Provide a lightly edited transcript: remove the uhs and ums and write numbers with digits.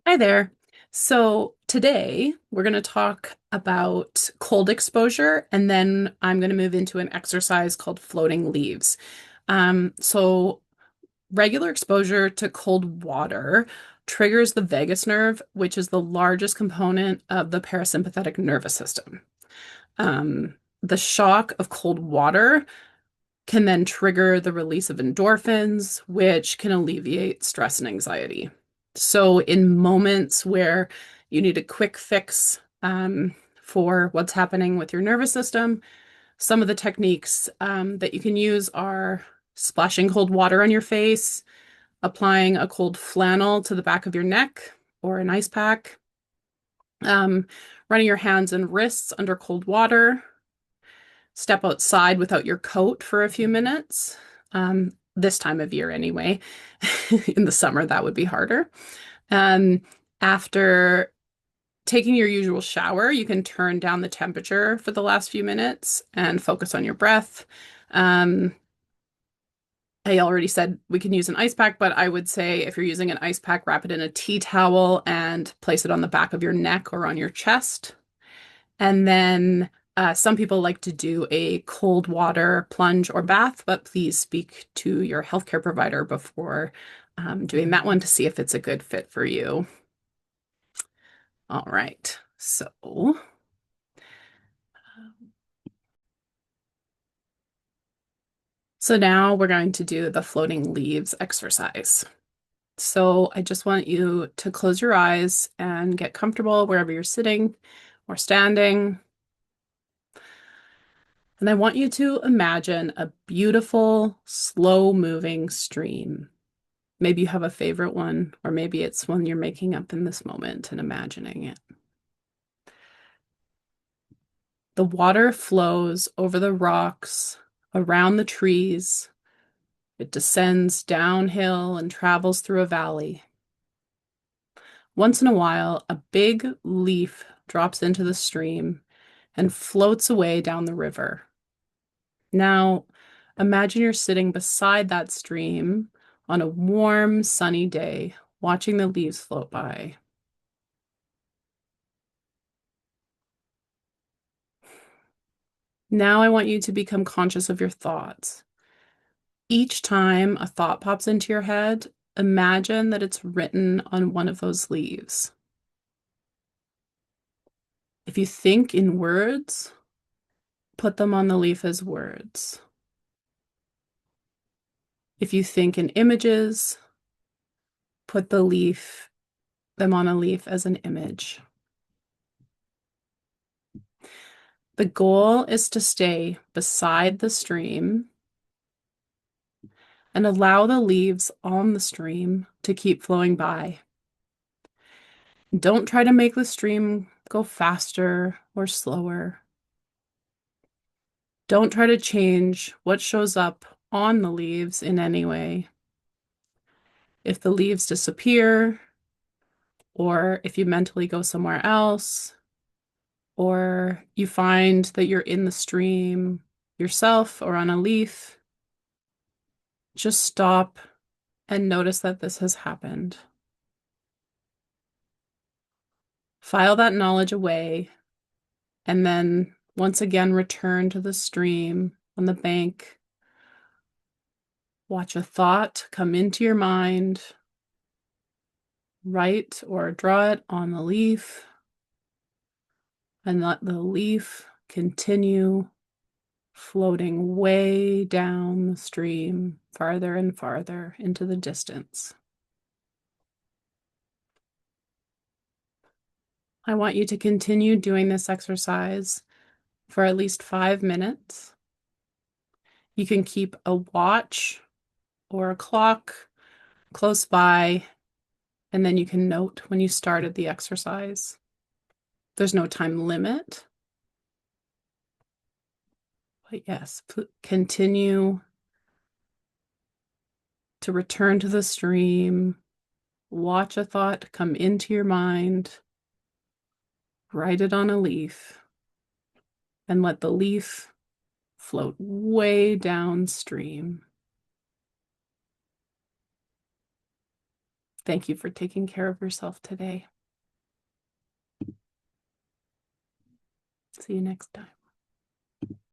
Hi there. So today we're going to talk about cold exposure, and then I'm going to move into an exercise called floating leaves. So regular exposure to cold water triggers the vagus nerve, which is the largest component of the parasympathetic nervous system. The shock of cold water can then trigger the release of endorphins, which can alleviate stress and anxiety. So, in moments where you need a quick fix for what's happening with your nervous system, some of the techniques that you can use are splashing cold water on your face, applying a cold flannel to the back of your neck or an ice pack, um, running your hands and wrists under cold water, step outside without your coat for a few minutes. This time of year, anyway. In the summer, that would be harder. Um, After taking your usual shower, you can turn down the temperature for the last few minutes and focus on your breath. Um, I already said we can use an ice pack, but I would say if you're using an ice pack, wrap it in a tea towel and place it on the back of your neck or on your chest. And then some people like to do a cold water plunge or bath, but please speak to your healthcare provider before doing that one to see if it's a good fit for you. All right. So now we're going to do the floating leaves exercise. So I just want you to close your eyes and get comfortable wherever you're sitting or standing. And I want you to imagine a beautiful, slow-moving stream. Maybe you have a favorite one, or maybe it's one you're making up in this moment and imagining it. The water flows over the rocks, around the trees. It descends downhill and travels through a valley. Once in a while, a big leaf drops into the stream and floats away down the river. Now, imagine you're sitting beside that stream on a warm, sunny day, watching the leaves float by. Now, I want you to become conscious of your thoughts. Each time a thought pops into your head, imagine that it's written on one of those leaves. If you think in words, put them on the leaf as words. If you think in images, put them on a leaf as an image. The goal is to stay beside the stream and allow the leaves on the stream to keep flowing by. Don't try to make the stream go faster or slower. Don't try to change what shows up on the leaves in any way. If the leaves disappear, or if you mentally go somewhere else, or you find that you're in the stream yourself or on a leaf, just stop and notice that this has happened. File that knowledge away, and then once again return to the stream on the bank. Watch a thought come into your mind. Write or draw it on the leaf, and let the leaf continue floating way down the stream, farther and farther into the distance. I want you to continue doing this exercise for at least 5 minutes. You can keep a watch or a clock close by, and then you can note when you started the exercise. There's no time limit. But yes, continue to return to the stream. Watch a thought come into your mind. Write it on a leaf and let the leaf float way downstream. Thank you for taking care of yourself today. See you next time.